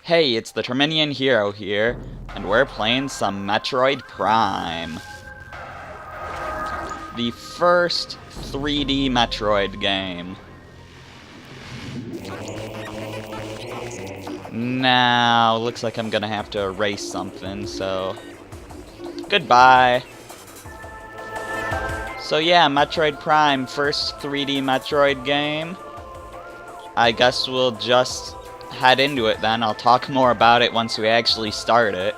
Hey, it's the Terminian Hero here, and we're playing some Metroid Prime. The first 3D Metroid game. Now, looks like I'm gonna have to erase something, so... Goodbye! So yeah, Metroid Prime, first 3D Metroid game. I guess we'll just head into it then. I'll talk more about it once we actually start it.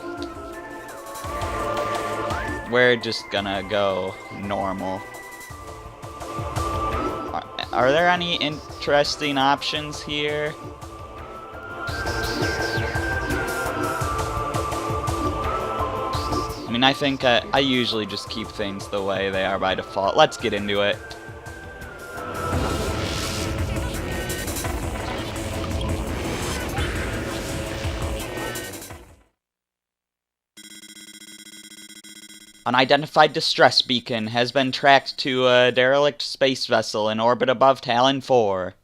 We're just gonna go normal. Are there any interesting options here? I mean, I think I usually just keep things the way they are by default. Let's get into it. Unidentified distress beacon has been tracked to a derelict space vessel in orbit above Talon 4.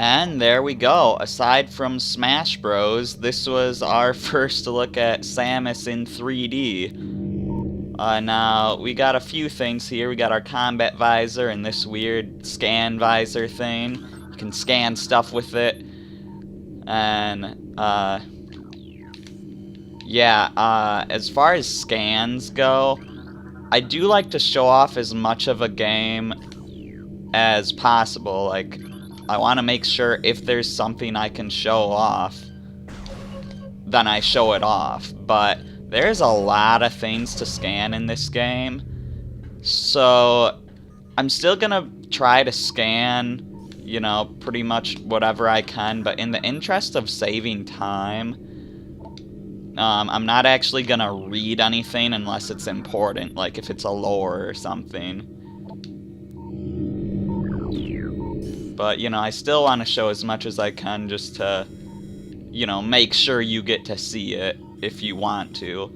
And there we go. Aside from Smash Bros, this was our first look at Samus in 3D. Now, we got a few things here. We got our combat visor and this weird scan visor thing. You can scan stuff with it. And, yeah, as far as scans go, I do like to show off as much of a game as possible. Like, I want to make sure if there's something I can show off, then I show it off. But there's a lot of things to scan in this game, so I'm still gonna try to scan, you know, pretty much whatever I can, but in the interest of saving time, I'm not actually gonna read anything unless it's important, like if it's a lore or something. But, you know, I still want to show as much as I can just to, you know, make sure you get to see it if you want to.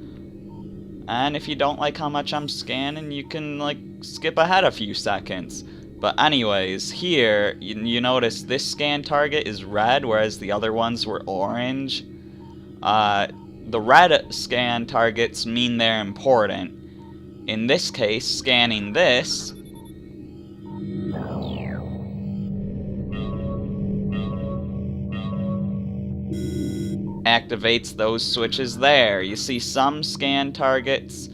And if you don't like how much I'm scanning, you can, like, skip ahead a few seconds. But anyways, here, you notice this scan target is red, whereas the other ones were orange. The red scan targets mean they're important. In this case, scanning this activates those switches there. You see, some scan targets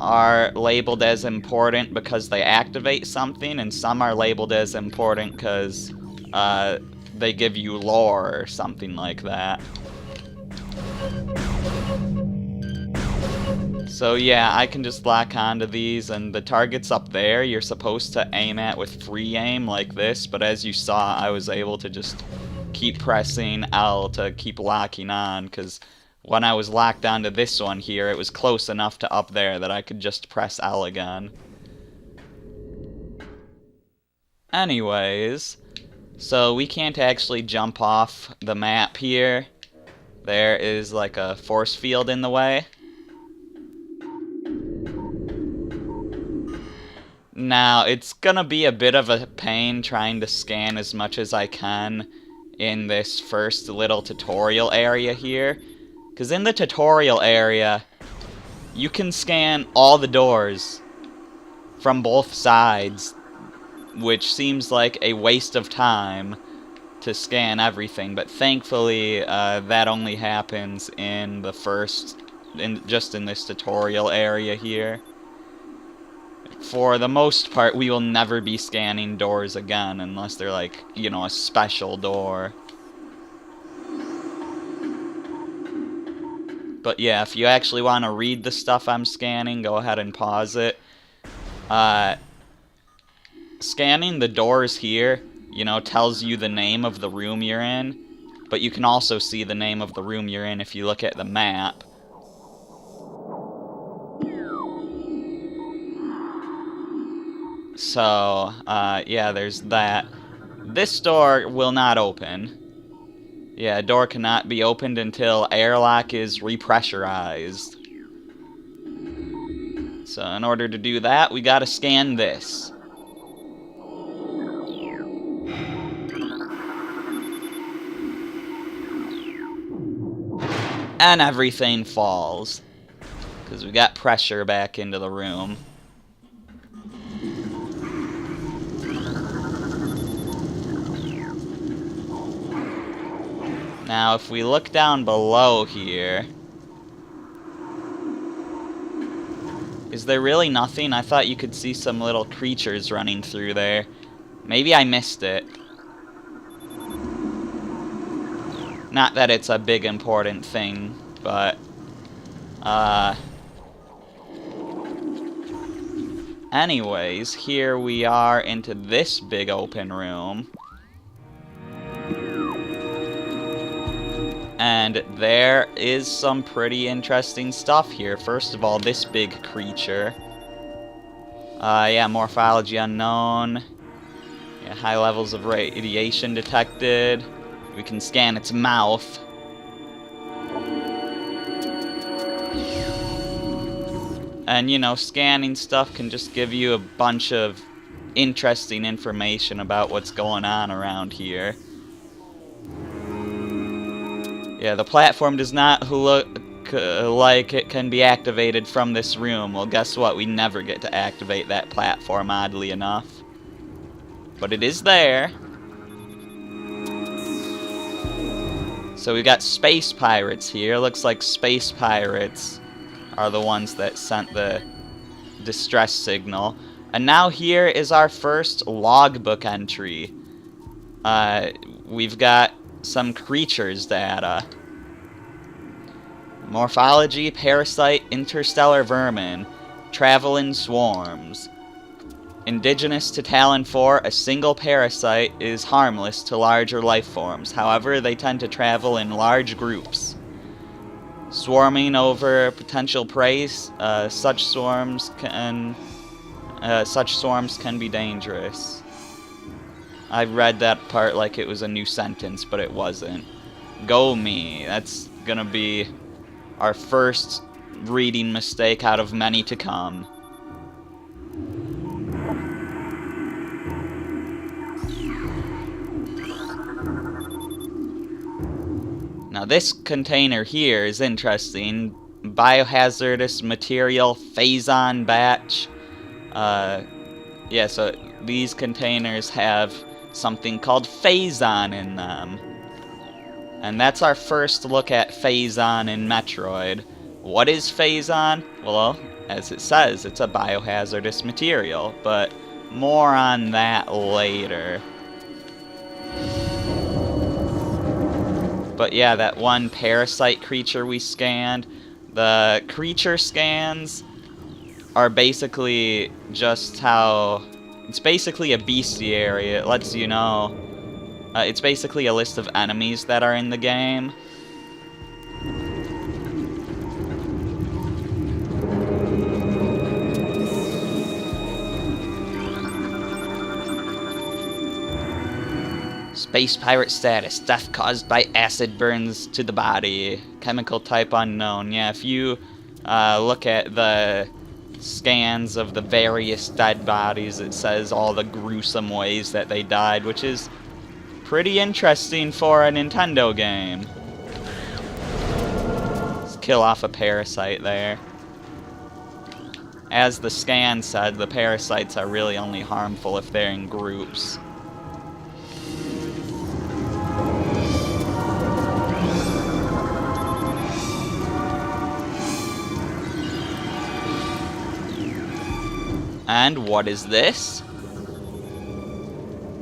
are labeled as important because they activate something, and some are labeled as important because they give you lore or something like that. So yeah, I can just lock onto these, and the targets up there you're supposed to aim at with free aim like this, but as you saw, I was able to just keep pressing L to keep locking on, because when I was locked onto this one here, it was close enough to up there that I could just press L again. Anyways, so we can't actually jump off the map here. There is like a force field in the way. Now, it's gonna be a bit of a pain trying to scan as much as I can in this first little tutorial area here. Because in the tutorial area, you can scan all the doors from both sides, which seems like a waste of time to scan everything. But thankfully, that only happens in the just in this tutorial area here. For the most part, we will never be scanning doors again unless they're like, you know, a special door. But yeah, if you actually want to read the stuff I'm scanning, go ahead and pause it. Scanning the doors here, you know, tells you the name of the room you're in, but you can also see the name of the room you're in if you look at the map. So, yeah, there's that. This door will not open. Yeah, a door cannot be opened until airlock is repressurized. So, in order to do that, we gotta scan this. And everything falls. Because we got pressure back into the room. Now, if we look down below here... Is there really nothing? I thought you could see some little creatures running through there. Maybe I missed it. Not that it's a big important thing, but... Anyways, here we are into this big open room. And there is some pretty interesting stuff here. First of all, this big creature. Yeah, morphology unknown. Yeah, high levels of radiation detected. We can scan its mouth. And, you know, scanning stuff can just give you a bunch of interesting information about what's going on around here. Yeah, the platform does not look like it can be activated from this room. Well, guess what? We never get to activate that platform, oddly enough. But it is there. So we got space pirates here. Looks like space pirates are the ones that sent the distress signal. And now here is our first logbook entry. We've got some creatures data. Morphology, parasite, interstellar vermin, travel in swarms. Indigenous to Talon 4, a single parasite is harmless to larger life forms. However, they tend to travel in large groups. Swarming over potential prey, such swarms can be dangerous. I read that part like it was a new sentence, but it wasn't. Go me. That's gonna be our first reading mistake out of many to come. Now this container here is interesting. Biohazardous material, phazon batch. Yeah, so these containers have something called phazon in them. And that's our first look at phazon in Metroid. What is phazon? Well, as it says, it's a biohazardous material, but more on that later. But yeah, that one parasite creature we scanned. The creature scans are basically just how... It's basically a bestiary. It lets you know... it's basically a list of enemies that are in the game. Space pirate status. Death caused by acid burns to the body. Chemical type unknown. Yeah, if you look at the scans of the various dead bodies, it says all the gruesome ways that they died, which is pretty interesting for a Nintendo game. Let's kill off a parasite there. As the scan said, the parasites are really only harmful if they're in groups. And what is this?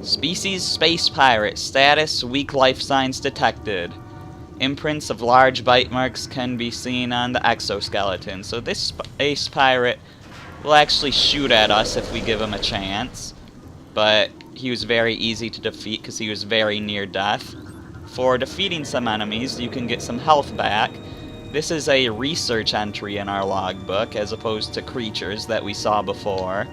Species space pirate. Status weak life signs detected. Imprints of large bite marks can be seen on the exoskeleton. So this space pirate will actually shoot at us if we give him a chance. But he was very easy to defeat because he was very near death. For defeating some enemies, you can get some health back. This is a research entry in our logbook, as opposed to creatures that we saw before.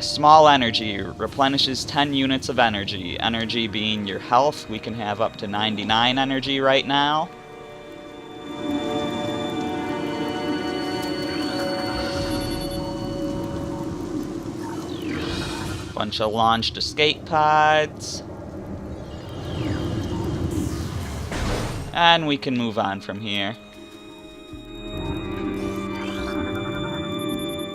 Small energy replenishes 10 units of energy. Energy being your health. We can have up to 99 energy right now. Bunch of launched escape pods. And we can move on from here.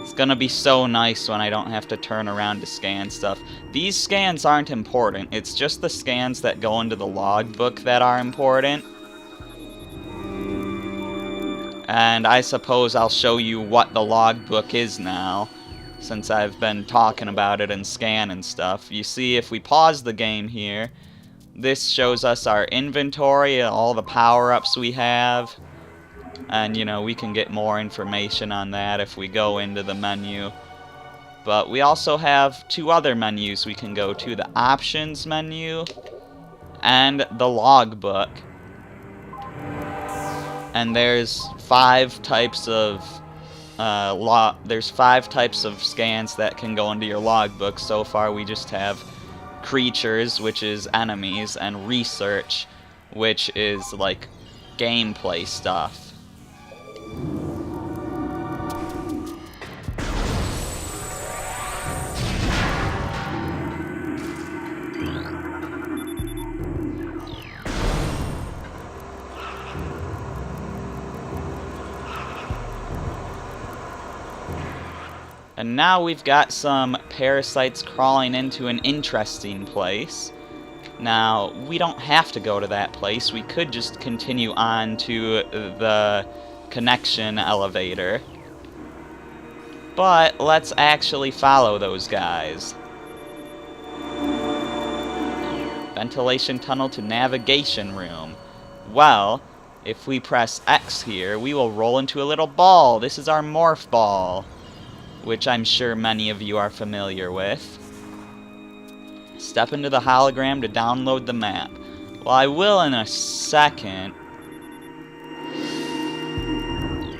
It's gonna be so nice when I don't have to turn around to scan stuff. These scans aren't important. It's just the scans that go into the logbook that are important. And I suppose I'll show you what the logbook is now, since I've been talking about it and scanning stuff. You see, if we pause the game here, this shows us our inventory, all the power-ups we have. And, you know, we can get more information on that if we go into the menu. But we also have two other menus we can go to. The options menu and the logbook. And there's five types of scans that can go into your logbook. So far we just have creatures, which is enemies, and research, which is like gameplay stuff. And now we've got some parasites crawling into an interesting place. Now, we don't have to go to that place. We could just continue on to the connection elevator. But let's actually follow those guys. Ventilation tunnel to navigation room. Well, if we press X here, we will roll into a little ball. This is our morph ball, which I'm sure many of you are familiar with. Step into the hologram to download the map. Well, I will in a second.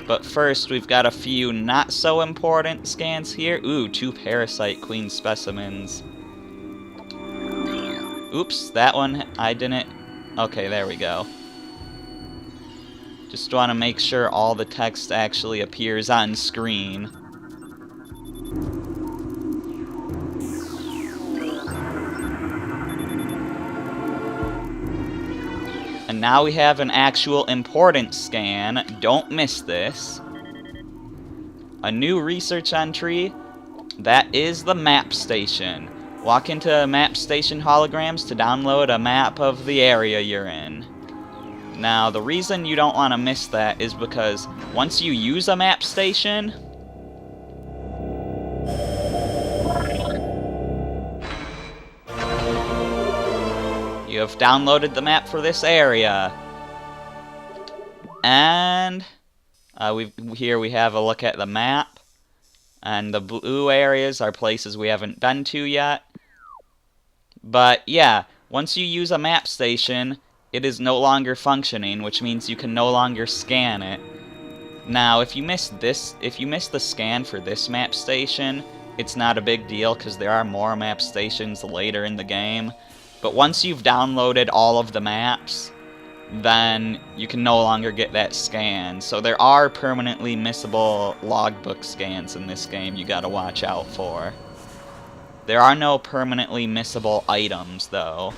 But first, we've got a few not so important scans here. Ooh, 2 parasite queen specimens. Oops, that one I didn't... Okay, there we go. Just want to make sure all the text actually appears on screen. And now we have an actual important scan. Don't miss this. A new research entry. That is the map station. Walk into map station holograms to download a map of the area you're in. Now, the reason you don't want to miss that is because once you use a map station, you You have downloaded the map for this area. And here we have a look at the map. And the blue areas are places we haven't been to yet. But yeah, once you use a map station, it is no longer functioning, which means you can no longer scan it. Now, if you miss the scan for this map station, it's not a big deal because there are more map stations later in the game. But once you've downloaded all of the maps, then you can no longer get that scan. So there are permanently missable logbook scans in this game you gotta watch out for. There are no permanently missable items, though.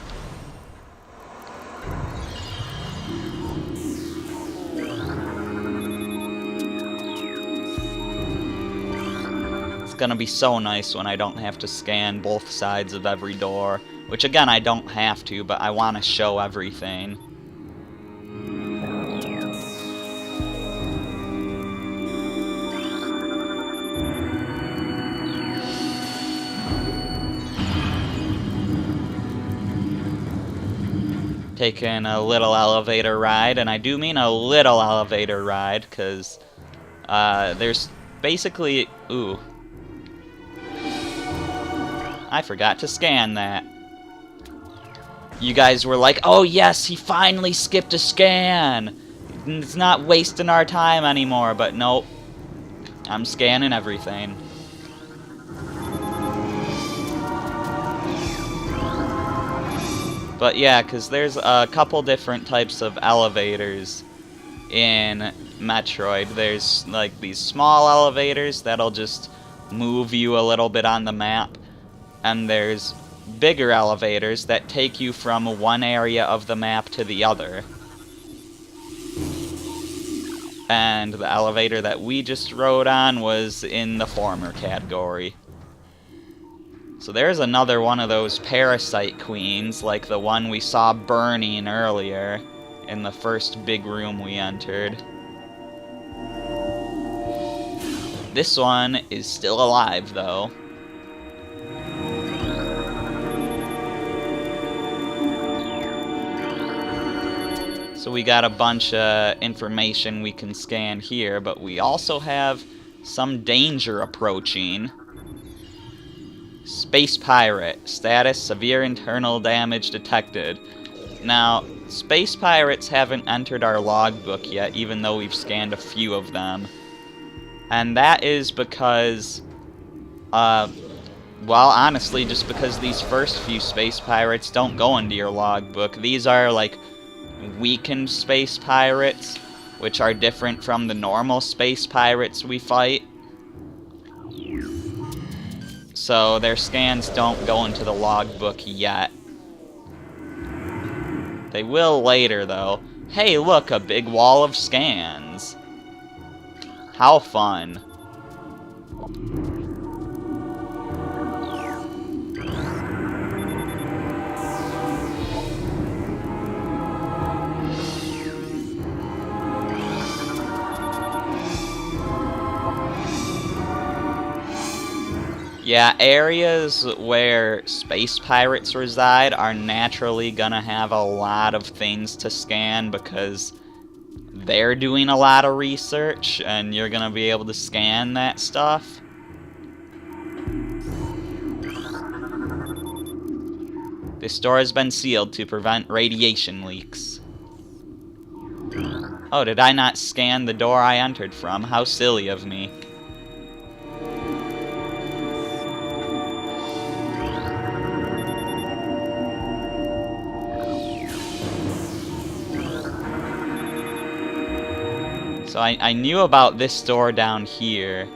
It's gonna be so nice when I don't have to scan both sides of every door. Which, again, I don't have to, but I want to show everything. Taking a little elevator ride, and I do mean a little elevator ride, because there's basically... Ooh. I forgot to scan that. You guys were like, oh yes, he finally skipped a scan! It's not wasting our time anymore, but nope. I'm scanning everything. But yeah, because there's a couple different types of elevators in Metroid. There's like these small elevators that'll just move you a little bit on the map. And there's bigger elevators that take you from one area of the map to the other. And the elevator that we just rode on was in the former category. So there's another one of those Parasite queens, like the one we saw burning earlier in the first big room we entered. This one is still alive, though. So we got a bunch of information we can scan here, but we also have some danger approaching. Space pirate. Status: severe internal damage detected. Now, space pirates haven't entered our logbook yet, even though we've scanned a few of them. And that is because, well, honestly, just because these first few space pirates don't go into your logbook. These are, like, weakened space pirates, which are different from the normal space pirates we fight. So their scans don't go into the logbook yet. They will later, though. Hey, look, a big wall of scans. How fun. Yeah, areas where space pirates reside are naturally gonna have a lot of things to scan because they're doing a lot of research and you're gonna be able to scan that stuff. This door has been sealed to prevent radiation leaks. Oh, did I not scan the door I entered from? How silly of me. So I knew about this door down here.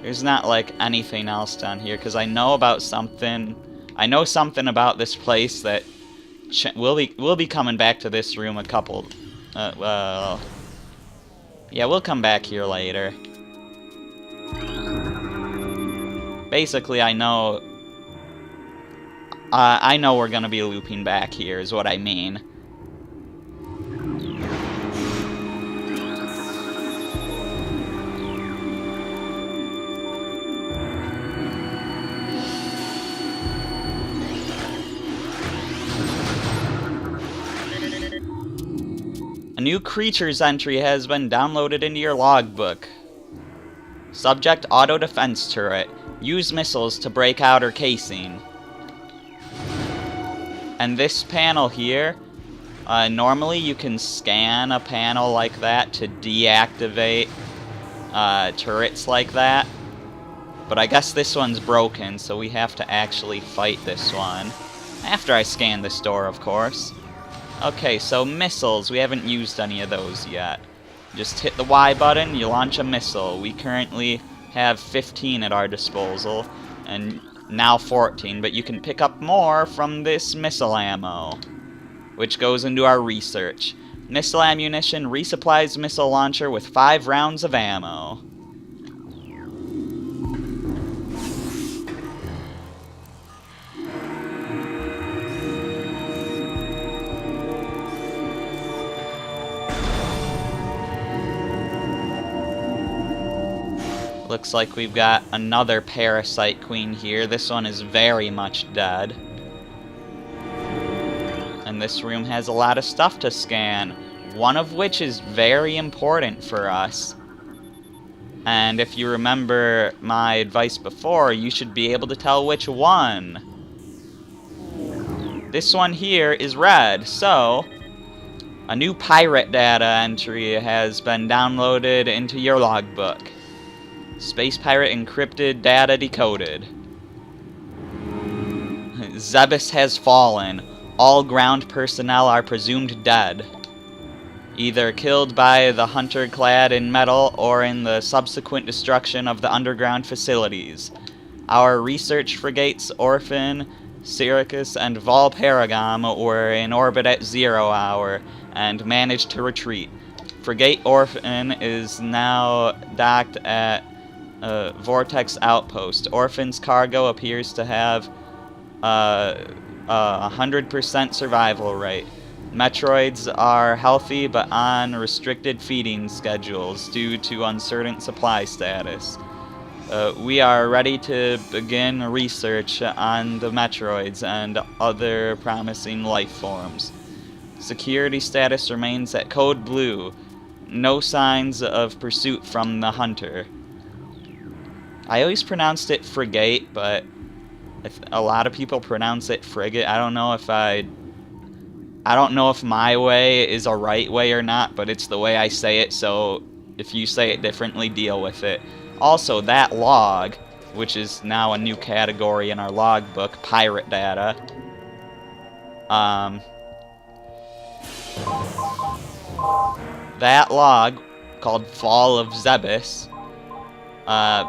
There's not, like, anything else down here, because I know about something. I know something about this place that we'll be coming back to this room a couple. Well, yeah, we'll come back here later. Basically, I know we're gonna be looping back here, is what I mean. A new creature's entry has been downloaded into your logbook. Subject auto defense turret. Use missiles to break outer casing. And this panel here, normally you can scan a panel like that to deactivate turrets like that. But I guess this one's broken, so we have to actually fight this one. After I scan this door, of course. Okay, so missiles. We haven't used any of those yet. Just hit the Y button, you launch a missile. We currently have 15 at our disposal, and now 14, but you can pick up more from this missile ammo, which goes into our research. Missile ammunition resupplies missile launcher with 5 rounds of ammo. Looks like we've got another Parasite Queen here. This one is very much dead. And this room has a lot of stuff to scan, one of which is very important for us. And if you remember my advice before, you should be able to tell which one. This one here is red, so a new pirate data entry has been downloaded into your logbook. Space pirate encrypted data decoded. Zebes has fallen. All ground personnel are presumed dead. Either killed by the hunter clad in metal or in the subsequent destruction of the underground facilities. Our research frigates Orpheon, Syracuse, and Valparagam were in orbit at 0 hour and managed to retreat. Frigate Orpheon is now docked at Vortex Outpost. Orphan's cargo appears to have a 100% survival rate. Metroids are healthy but on restricted feeding schedules due to uncertain supply status. We are ready to begin research on the Metroids and other promising life forms. Security status remains at Code Blue. No signs of pursuit from the hunter. I always pronounced it frigate, but a lot of people pronounce it frigate. I don't know if my way is a right way or not, but it's the way I say it, so if you say it differently, deal with it. Also, that log, which is now a new category in our logbook, pirate data, that log, called Fall of Zebes,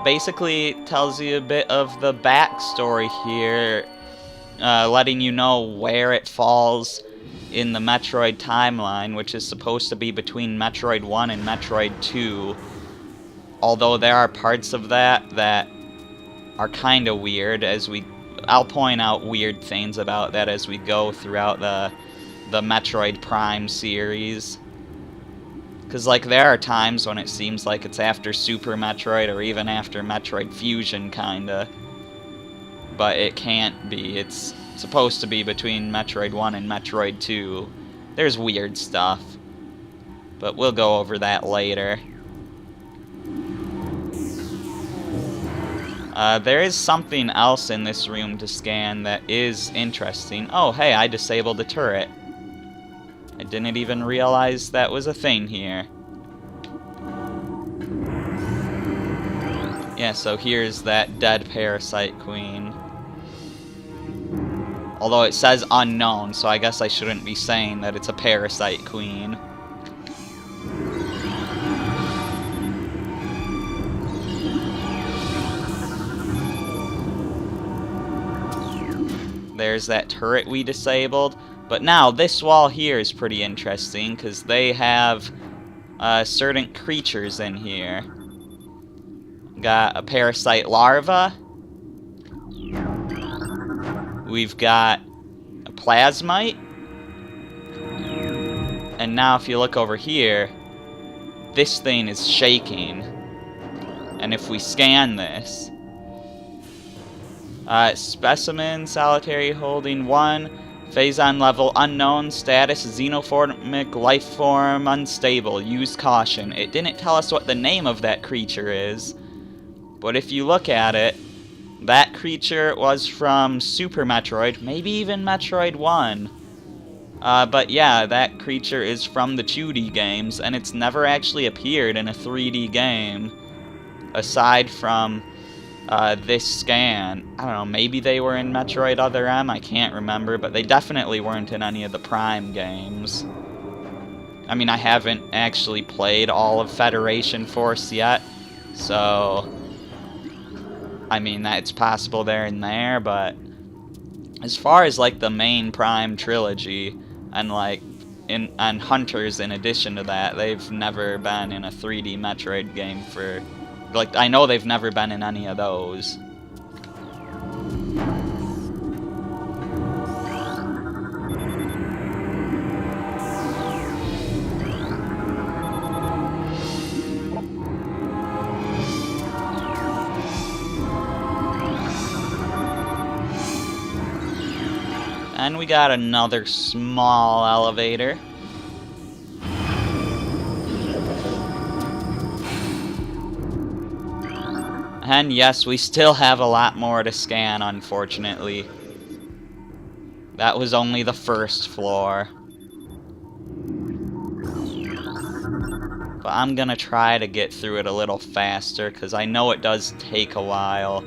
basically tells you a bit of the backstory here, letting you know where it falls in the Metroid timeline, which is supposed to be between Metroid 1 and Metroid 2. Although there are parts of that that are kind of weird, I'll point out weird things about that as we go throughout the Metroid Prime series. Because, like, there are times when it seems like it's after Super Metroid or even after Metroid Fusion, kinda. But it can't be. It's supposed to be between Metroid 1 and Metroid 2. There's weird stuff. But we'll go over that later. There is something else in this room to scan that is interesting. Oh, hey, I disabled the turret. I didn't even realize that was a thing here. Yeah, so here's that dead Parasite Queen. Although it says unknown, so I guess I shouldn't be saying that it's a Parasite Queen. There's that turret we disabled. But now, this wall here is pretty interesting, because they have certain creatures in here. Got a parasite larva. We've got a plasmite. And now if you look over here, this thing is shaking. And if we scan this, specimen solitary holding 1, Phazon level unknown, status xenomorphic life form unstable, use caution. It didn't tell us what the name of that creature is, but if you look at it, that creature was from Super Metroid, maybe even Metroid 1. But yeah, that creature is from the 2D games, and it's never actually appeared in a 3D game, aside from this scan. I don't know, maybe they were in Metroid Other M, I can't remember, but they definitely weren't in any of the Prime games. I mean, I haven't actually played all of Federation Force yet, so I mean, it's possible they're in there, but as far as like the main Prime trilogy and like and Hunters in addition to that, they've never been in a 3D Metroid game for, like, I know they've never been in any of those. And we got another small elevator. And yes, we still have a lot more to scan, unfortunately. That was only the first floor. But I'm gonna try to get through it a little faster, because I know it does take a while,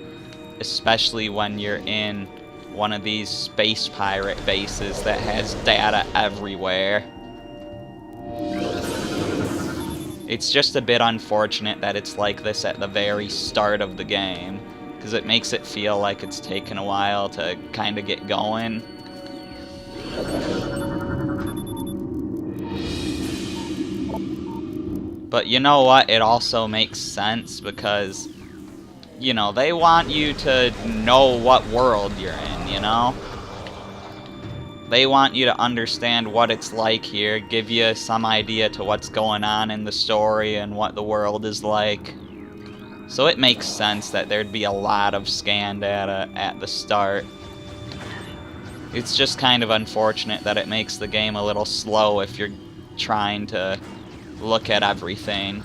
especially when you're in one of these space pirate bases that has data everywhere. It's just a bit unfortunate that it's like this at the very start of the game, because it makes it feel like it's taken a while to kind of get going. But you know what? It also makes sense because, you know, they want you to know what world you're in, you know? They want you to understand what it's like here, give you some idea to what's going on in the story and what the world is like. So it makes sense that there'd be a lot of scan data at the start. It's just kind of unfortunate that it makes the game a little slow if you're trying to look at everything.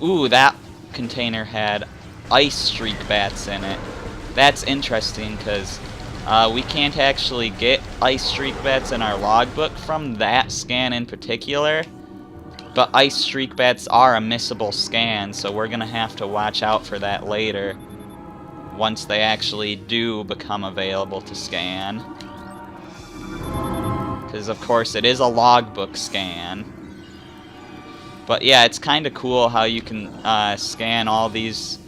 Ooh, that container had ice streak bats in it. That's interesting, because we can't actually get ice streak bats in our logbook from that scan in particular. But ice streak bats are a missable scan, so we're going to have to watch out for that later, once they actually do become available to scan. Because, of course, it is a logbook scan. But yeah, it's kind of cool how you can scan all these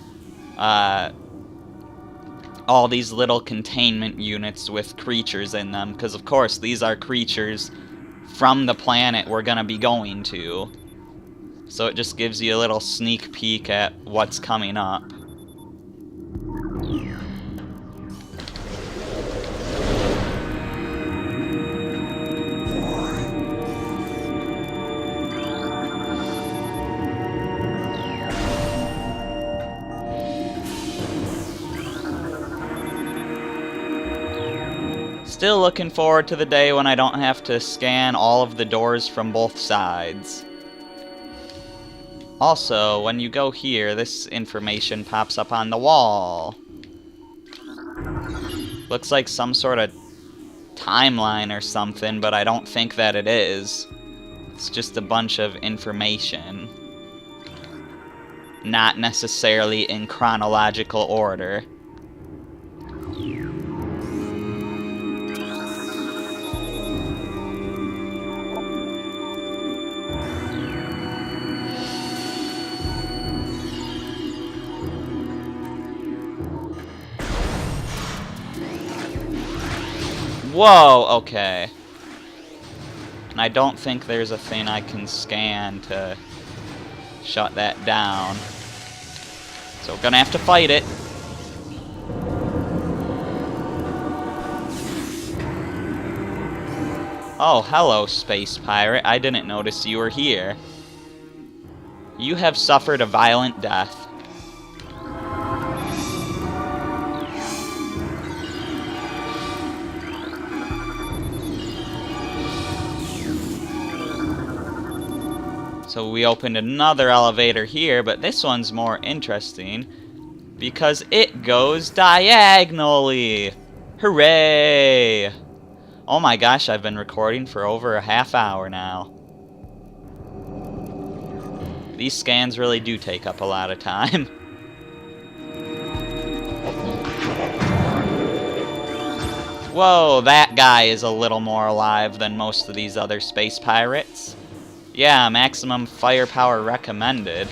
little containment units with creatures in them, because of course these are creatures from the planet we're gonna be going to. So it just gives you a little sneak peek at what's coming up. Still looking forward to the day when I don't have to scan all of the doors from both sides. Also, when you go here, this information pops up on the wall. Looks like some sort of timeline or something, but I don't think that it is. It's just a bunch of information. Not necessarily in chronological order. Whoa, okay. And I don't think there's a thing I can scan to shut that down. So we're gonna have to fight it. Oh, hello, space pirate. I didn't notice you were here. You have suffered a violent death. So we opened another elevator here, but this one's more interesting because it goes diagonally. Hooray! Oh my gosh, I've been recording for over a half hour now. These scans really do take up a lot of time. Whoa, that guy is a little more alive than most of these other space pirates. Yeah, maximum firepower recommended.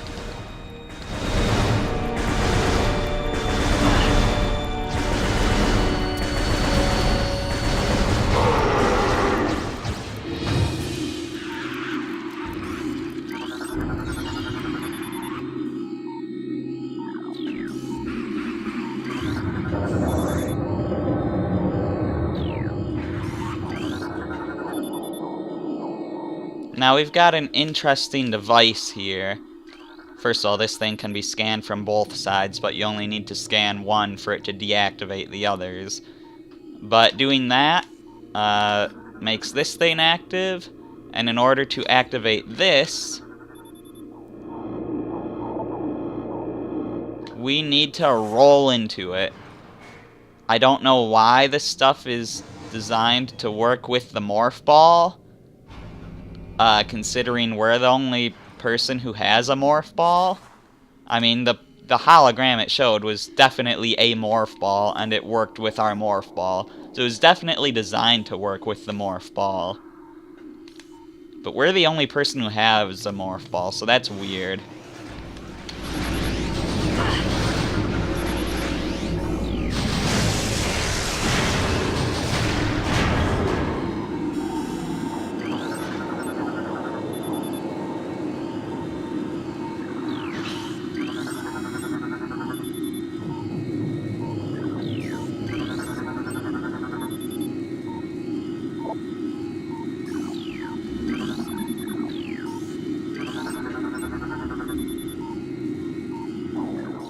Now we've got an interesting device here. First of all, this thing can be scanned from both sides, but you only need to scan one for it to deactivate the others. But doing that makes this thing active, and in order to activate this, we need to roll into it. I don't know why this stuff is designed to work with the morph ball. Considering we're the only person who has a morph ball. I mean, the hologram it showed was definitely a morph ball, and it worked with our morph ball. So it was definitely designed to work with the morph ball. But we're the only person who has a morph ball, so that's weird.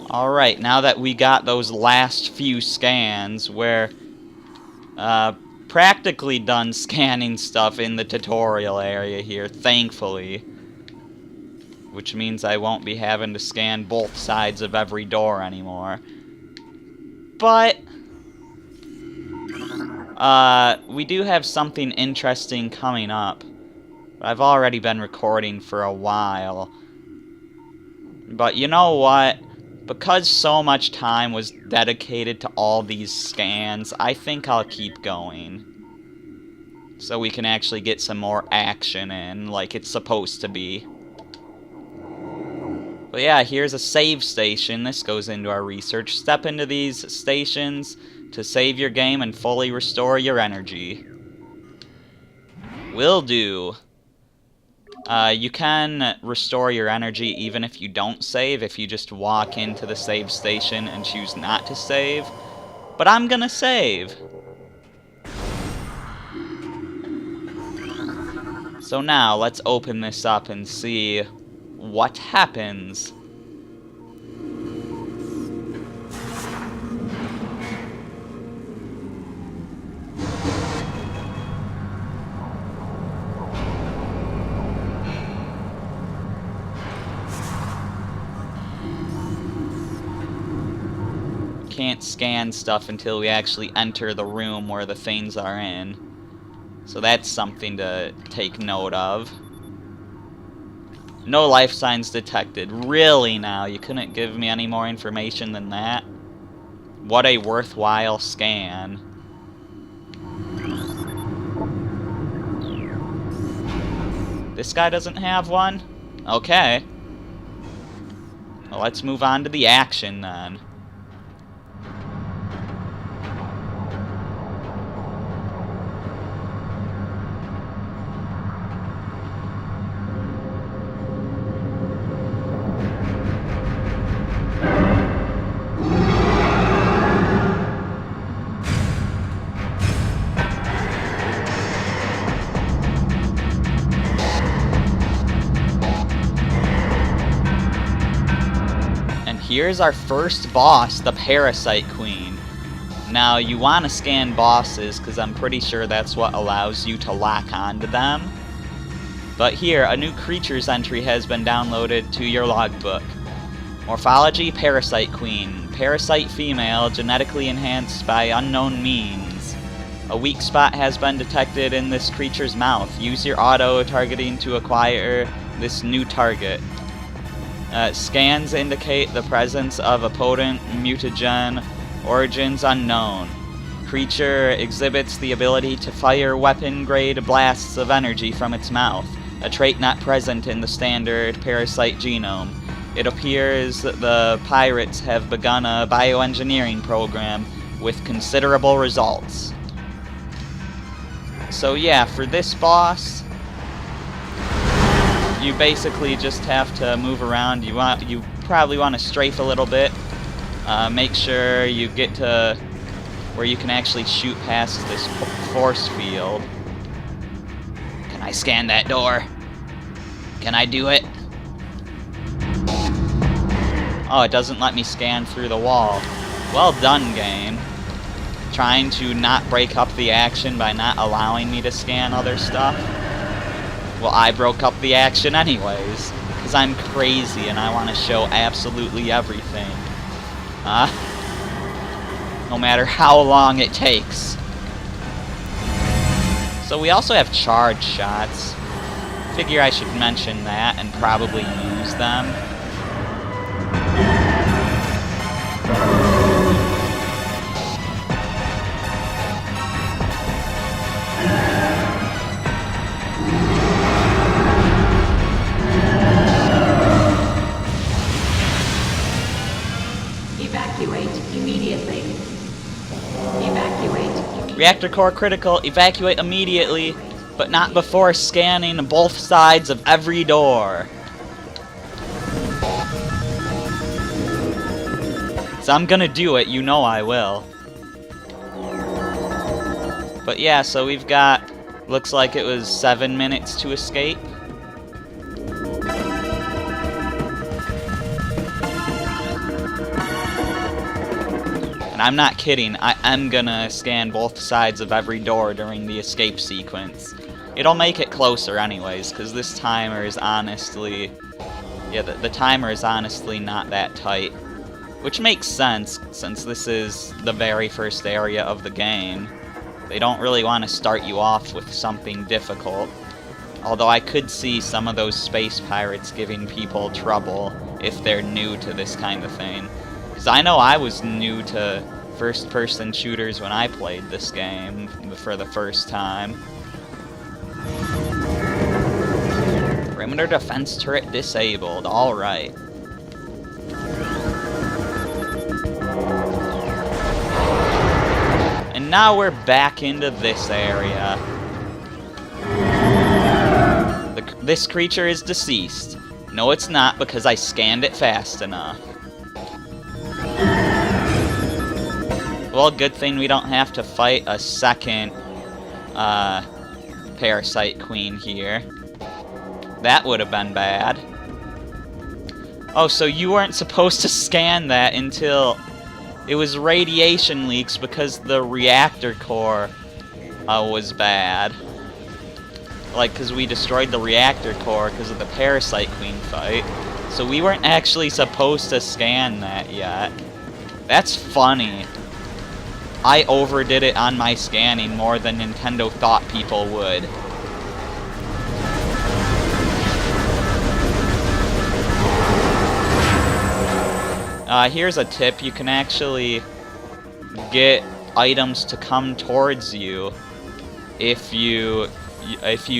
Alright, now that we got those last few scans, we're practically done scanning stuff in the tutorial area here, thankfully. Which means I won't be having to scan both sides of every door anymore. But we do have something interesting coming up. I've already been recording for a while. But you know what? Because so much time was dedicated to all these scans, I think I'll keep going. So we can actually get some more action in, like it's supposed to be. But yeah, here's a save station. This goes into our research. Step into these stations to save your game and fully restore your energy. Will do. You can restore your energy even if you don't save, if you just walk into the save station and choose not to save. But I'm gonna save. So now, let's open this up and see what happens. Can't scan stuff until we actually enter the room where the things are in. So that's something to take note of. No life signs detected. Really now? You couldn't give me any more information than that? What a worthwhile scan. This guy doesn't have one? Okay. Well, let's move on to the action then. Here's our first boss, the Parasite Queen. Now, you want to scan bosses, because I'm pretty sure that's what allows you to lock onto them. But here, a new creatures entry has been downloaded to your logbook. Morphology, Parasite Queen. Parasite female, genetically enhanced by unknown means. A weak spot has been detected in this creature's mouth. Use your auto-targeting to acquire this new target. Scans indicate the presence of a potent mutagen, origins unknown. Creature exhibits the ability to fire weapon-grade blasts of energy from its mouth, a trait not present in the standard parasite genome. It appears that the pirates have begun a bioengineering program with considerable results. So yeah, for this boss, you basically just have to move around. You probably want to strafe a little bit. Make sure you get to where you can actually shoot past this force field. Can I scan that door? Can I do it? Oh, it doesn't let me scan through the wall. Well done, game. Trying to not break up the action by not allowing me to scan other stuff. Well, I broke up the action anyways, because I'm crazy and I want to show absolutely everything. No matter how long it takes. So we also have charge shots. Figure I should mention that and probably use them. Reactor core critical, evacuate immediately, but not before scanning both sides of every door. So I'm gonna do it, you know I will. But yeah, so we've got, looks like it was 7 minutes to escape. And I'm not kidding, I am gonna scan both sides of every door during the escape sequence. It'll make it closer anyways, because this timer is honestly... Yeah, the timer is honestly not that tight. Which makes sense, since this is the very first area of the game. They don't really want to start you off with something difficult. Although I could see some of those space pirates giving people trouble if they're new to this kind of thing. Because I know I was new to first-person shooters when I played this game for the first time. Perimeter defense turret disabled, alright. And now we're back into this area. This creature is deceased. No, it's not, because I scanned it fast enough. Well, good thing we don't have to fight a second Parasite Queen here. That would have been bad. Oh, so you weren't supposed to scan that until it was radiation leaks because the reactor core was bad. Like, because we destroyed the reactor core because of the Parasite Queen fight. So we weren't actually supposed to scan that yet. That's funny. I overdid it on my scanning more than Nintendo thought people would. Here's a tip. You can actually get items to come towards you if you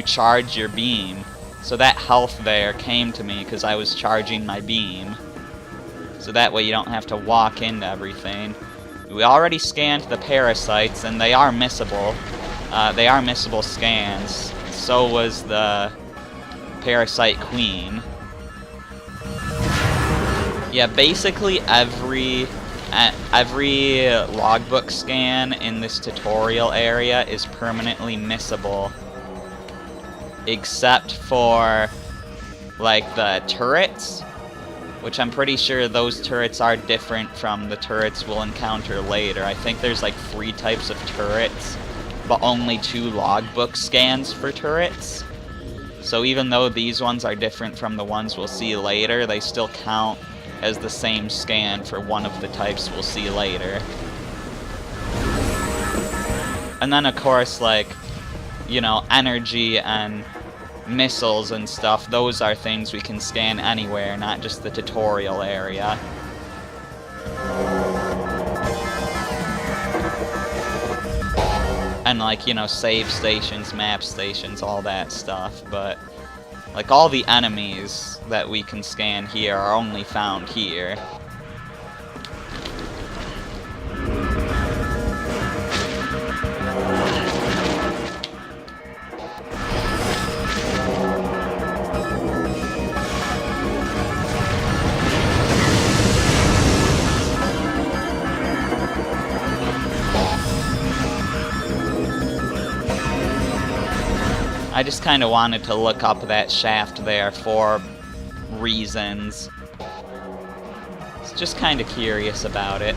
charge your beam. So that health there came to me because I was charging my beam. So that way you don't have to walk into everything. We already scanned the parasites, and they are missable. They are missable scans. So was the Parasite Queen. Yeah, basically every logbook scan in this tutorial area is permanently missable. Except for, like, the turrets. Which I'm pretty sure those turrets are different from the turrets we'll encounter later. I think there's like 3 types of turrets, but only 2 logbook scans for turrets. So even though these ones are different from the ones we'll see later, they still count as the same scan for one of the types we'll see later. And then of course, like, you know, energy and missiles and stuff, those are things we can scan anywhere, not just the tutorial area. And like, you know, save stations, map stations, all that stuff, but like all the enemies that we can scan here are only found here. I just kind of wanted to look up that shaft there for reasons. It's just kind of curious about it.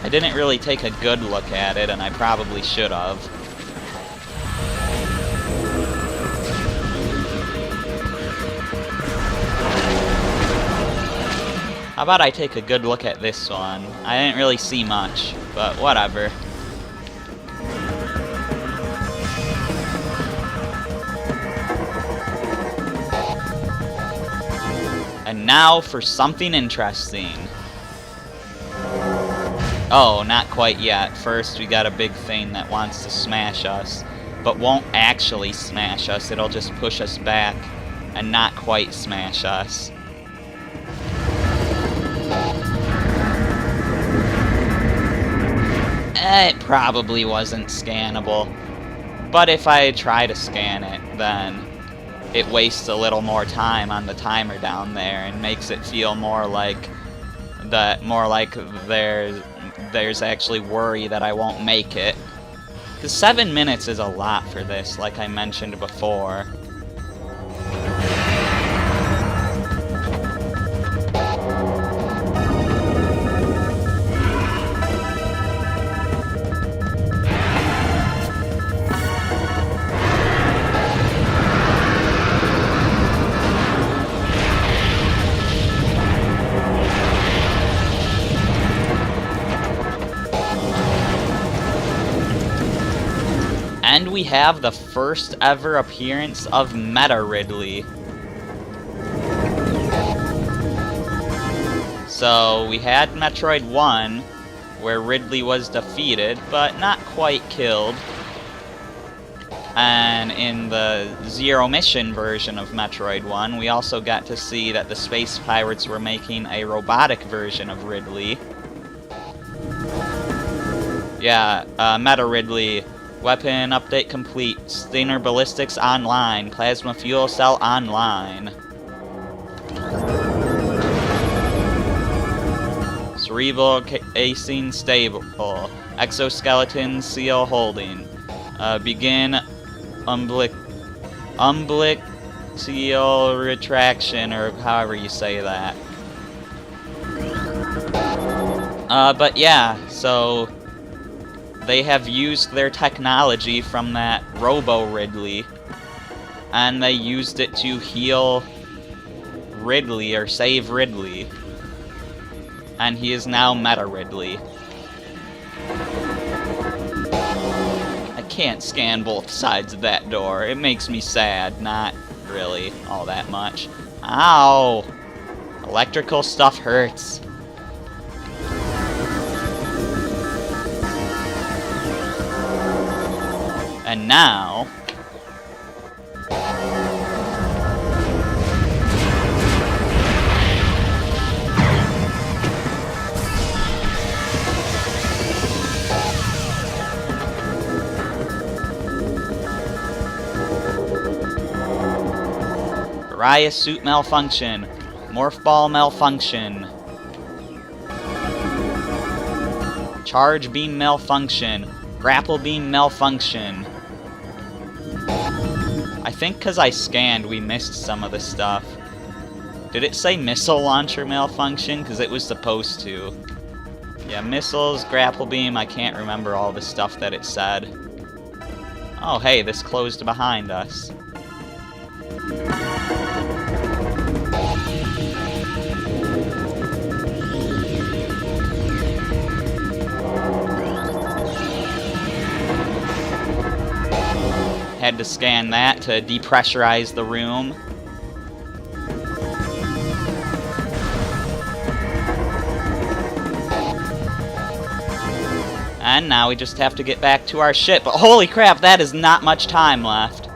I didn't really take a good look at it, and I probably should have. How about I take a good look at this one? I didn't really see much, but whatever. And now for something interesting. Oh, not quite yet. First, we got a big thing that wants to smash us, but won't actually smash us. It'll just push us back and not quite smash us. It probably wasn't scannable, but if I try to scan it, then it wastes a little more time on the timer down there and makes it feel more like there's actually worry that I won't make it. Because 7 minutes is a lot for this, like I mentioned before. And we have the first ever appearance of Meta Ridley. So we had Metroid 1, where Ridley was defeated, but not quite killed. And in the Zero Mission version of Metroid 1, we also got to see that the Space Pirates were making a robotic version of Ridley. Yeah, Meta Ridley. Weapon update complete. Stinger Ballistics online. Plasma Fuel Cell online. Cerebral Casing stable. Exoskeleton seal holding. Begin umbilical retraction, or however you say that. But yeah, so they have used their technology from that Robo Ridley, and they used it to heal Ridley, or save Ridley. And he is now Meta Ridley. I can't scan both sides of that door. It makes me sad. Not really all that much. Ow! Electrical stuff hurts. And now... Mariah suit malfunction. Morph ball malfunction. Charge beam malfunction. Grapple beam malfunction. I think because I scanned, we missed some of the stuff. Did it say missile launcher malfunction? Because it was supposed to. Yeah, missiles, grapple beam, I can't remember all the stuff that it said. Oh, hey, this closed behind us. Had to scan that to depressurize the room. And now we just have to get back to our ship. But holy crap, that is not much time left.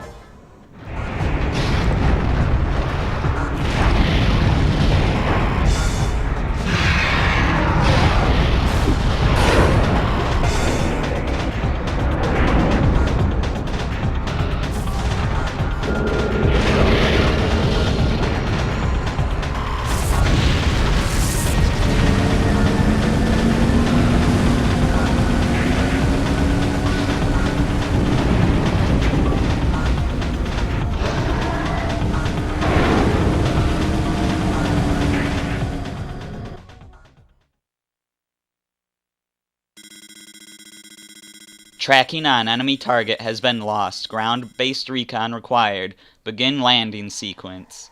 Tracking on enemy target has been lost. Ground-based recon required. Begin landing sequence.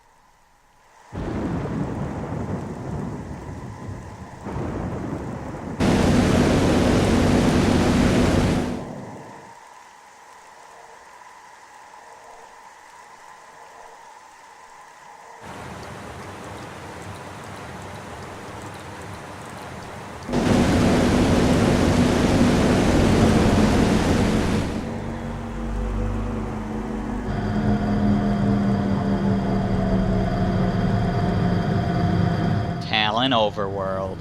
Overworld.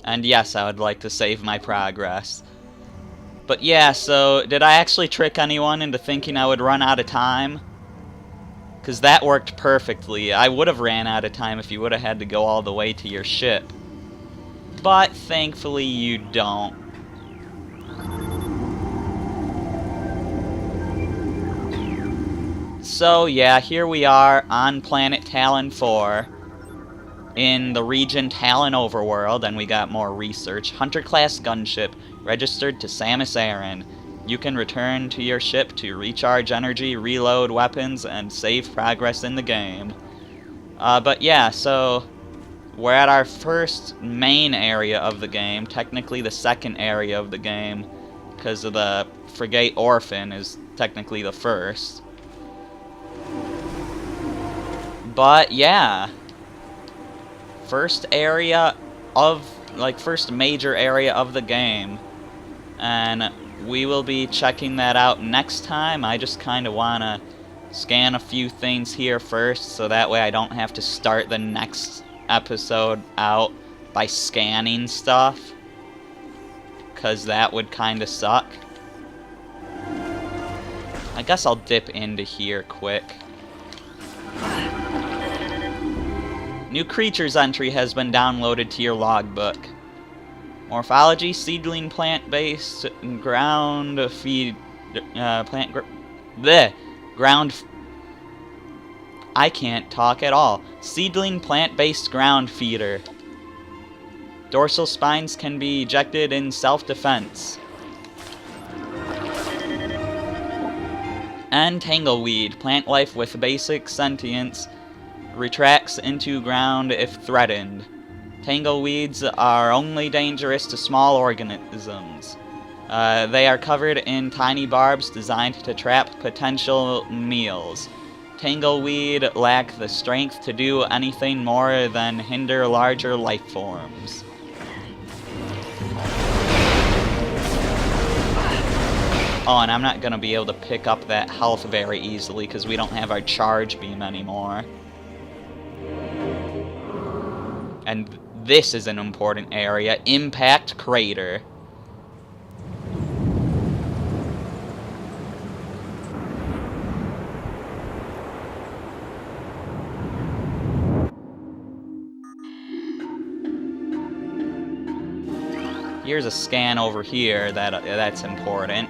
And yes, I would like to save my progress. But yeah, so did I actually trick anyone into thinking I would run out of time? Because that worked perfectly. I would have ran out of time if you would have had to go all the way to your ship. But thankfully you don't. So yeah, here we are on planet Talon 4. In the region Talon Overworld, and we got more research. Hunter-class gunship, registered to Samus Aran. You can return to your ship to recharge energy, reload weapons, and save progress in the game. But yeah, so we're at our first main area of the game, technically the second area of the game, because of the Frigate Orpheon is technically the first. But yeah, first area of, first major area of the game, and we will be checking that out next time. I just kind of want to scan a few things here first, so that way I don't have to start the next episode out by scanning stuff, because that would kind of suck. I guess I'll dip into here quick. New creatures entry has been downloaded to your logbook. Morphology, seedling, plant-based, ground feed, I can't talk at all. Seedling, plant-based ground feeder. Dorsal spines can be ejected in self-defense. And tangleweed, plant life with basic sentience, retracts into ground if threatened. Tangleweeds are only dangerous to small organisms. They are covered in tiny barbs designed to trap potential meals. Tangleweed lack the strength to do anything more than hinder larger life forms. Oh, and I'm not going to be able to pick up that health very easily because we don't have our charge beam anymore. And this is an important area, Impact Crater. Here's a scan over here that's important.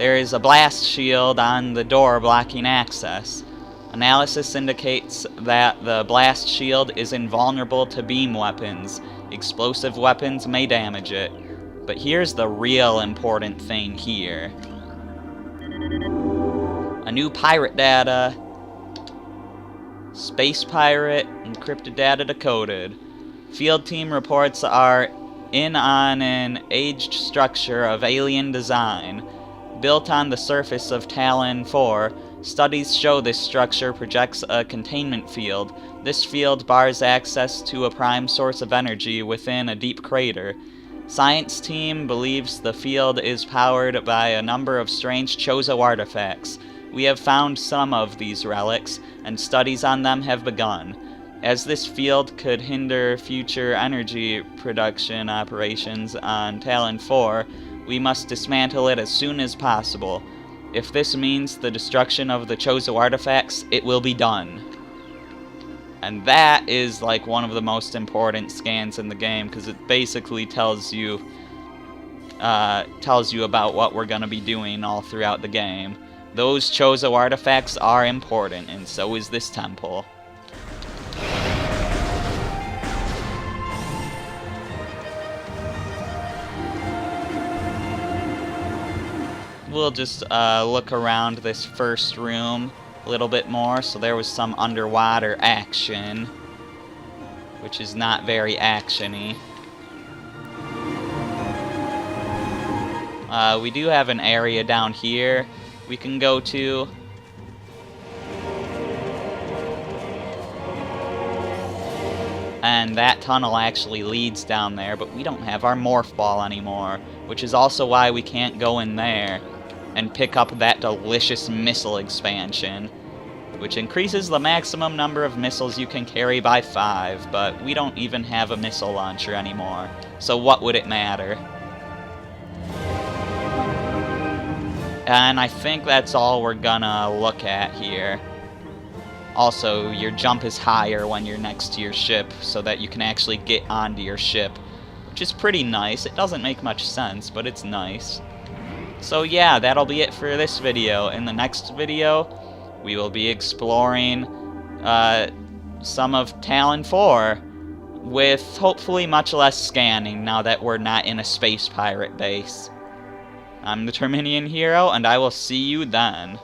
There is a blast shield on the door blocking access. Analysis indicates that the blast shield is invulnerable to beam weapons. Explosive weapons may damage it. But here's the real important thing here. A new pirate data. Space pirate, encrypted data decoded. Field team reports are in on an aged structure of alien design. Built on the surface of Talon 4, studies show this structure projects a containment field. This field bars access to a prime source of energy within a deep crater. Science team believes the field is powered by a number of strange Chozo artifacts. We have found some of these relics, and studies on them have begun. As this field could hinder future energy production operations on Talon 4, we must dismantle it as soon as possible. If this means the destruction of the Chozo artifacts, it will be done. And that is like one of the most important scans in the game, because it basically tells you about what we're going to be doing all throughout the game. Those Chozo artifacts are important, and so is this temple. We'll just look around this first room a little bit more. So there was some underwater action, which is not very action-y. We do have an area down here we can go to. And that tunnel actually leads down there, but we don't have our morph ball anymore, which is also why we can't go in there and pick up that delicious missile expansion, which increases the maximum number of missiles you can carry by 5, but we don't even have a missile launcher anymore, so what would it matter? And I think that's all we're gonna look at here. Also, your jump is higher when you're next to your ship, so that you can actually get onto your ship, which is pretty nice. It doesn't make much sense, but it's nice. So yeah, that'll be it for this video. In the next video, we will be exploring some of Talon 4, with hopefully much less scanning now that we're not in a space pirate base. I'm the Terminian Hero, and I will see you then.